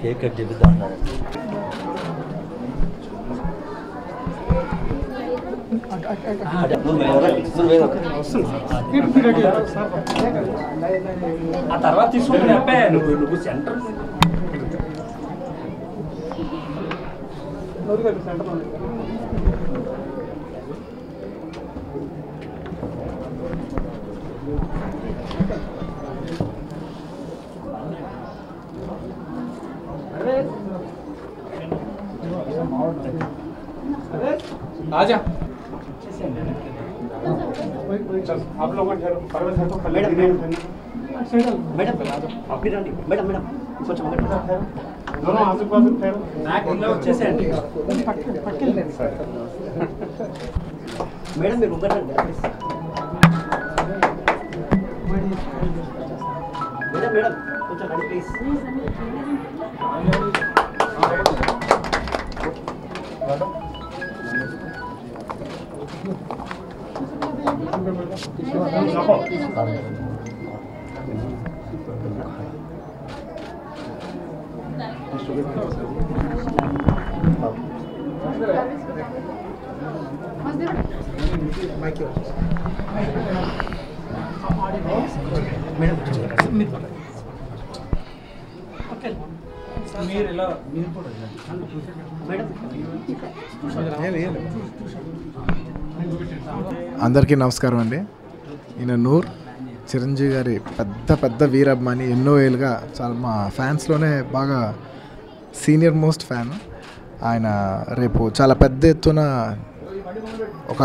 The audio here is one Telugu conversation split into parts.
కేక్ కట్ చేద్దాం. ఆ తర్వాత తీసుకుంటే నువ్వు సెంటర్ आजा आप लोग मैडम मैडम अभी రండి मैडम मैडम కొంచెం दोनों आजू बाजू ठहरो నాకు ఇలా వచ్చేసేయండి పట్టుకెళ్ళండి సార్ మేడం మీరు ఉండండి మేడం మేడం కొంచెం రండి ప్లీజ్ అందరికీ నమస్కారం అండి. ఈయన నూర్ చిరంజీవి గారి పెద్ద వీరాభిమాని. ఎన్నో ఏళ్ళుగా చాలా మా ఫ్యాన్స్లోనే బాగా సీనియర్ మోస్ట్ ఫ్యాన్. ఆయన రేపు చాలా పెద్ద ఎత్తున ఒక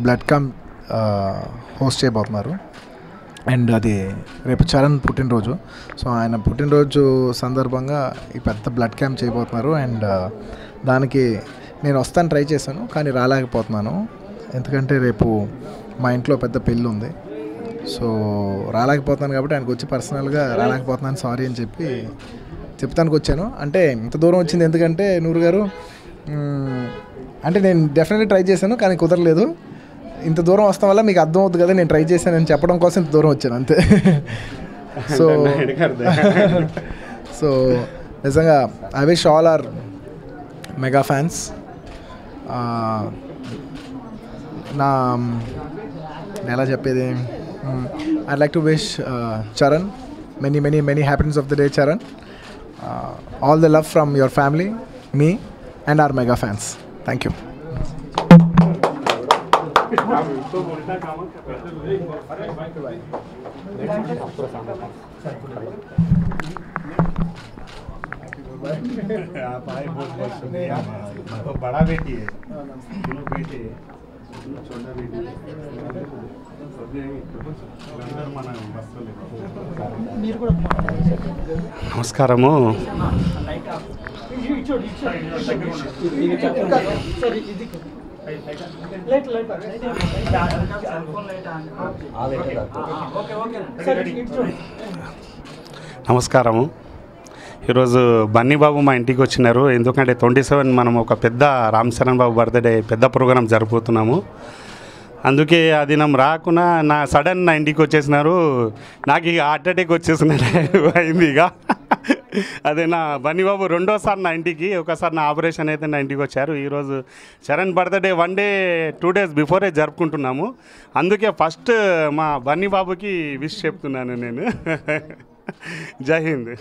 బ్లడ్ క్యాంప్ హోస్ట్ చేయబోతున్నారు. అండ్ అది రేపు చరణ్ పుట్టినరోజు. సో ఆయన పుట్టినరోజు సందర్భంగా ఈ పెద్ద బ్లడ్ క్యాంప్ చేయబోతున్నారు. అండ్ దానికి నేను వస్తాను ట్రై చేశాను, కానీ రాలేకపోతున్నాను. ఎందుకంటే రేపు మా ఇంట్లో పెద్ద పెళ్ళి ఉంది. సో రాలేకపోతున్నాను కాబట్టి ఆయనకు వచ్చి పర్సనల్గా రాలేకపోతున్నాను సారీ అని చెప్తానికి వచ్చాను. అంటే ఇంత దూరం వచ్చింది ఎందుకంటే నూరు గారు అంటే నేను డెఫినెట్లీ ట్రై చేశాను, కానీ కుదరలేదు. ఇంత దూరం వస్తాం వల్ల మీకు అర్థం అవుతుంది కదా నేను ట్రై చేశానని చెప్పడం కోసం ఇంత దూరం వచ్చాను అంతే. సో నిజంగా I wish all our mega fans నా ఎలా చెప్పేది I'd like to wish Charan many happiness of the day, Charan. All the love from your family, me and our mega fans. Thank you. बड़ा बेटी है, दोनों बेटे छोटा बेटी నమస్కారము. నమస్కారము. ఈరోజు బన్నీ బాబు మా ఇంటికి వచ్చినారు. ఎందుకంటే 27 మనం ఒక పెద్ద రామ్ చరణ్ బాబు బర్త్డే పెద్ద ప్రోగ్రాం జరుపుతున్నాము. అందుకే అది రాకుండా సడన్ నా ఇంటికి వచ్చేసినారు. నాకు ఇక హార్ట్ అటాక్ వచ్చేసినట్టు అయింది. ఇక అదే నా బన్నీ బాబు రెండోసారి నా ఇంటికి, ఒకసారి నా ఆపరేషన్ అయితే నా ఇంటికి వచ్చారు. ఈరోజు Charan birthday 1 day 2 days before జరుపుకుంటున్నాము. అందుకే ఫస్ట్ మా బన్నీ బాబుకి విష్ చెప్తున్నాను నేను. జై హింద్.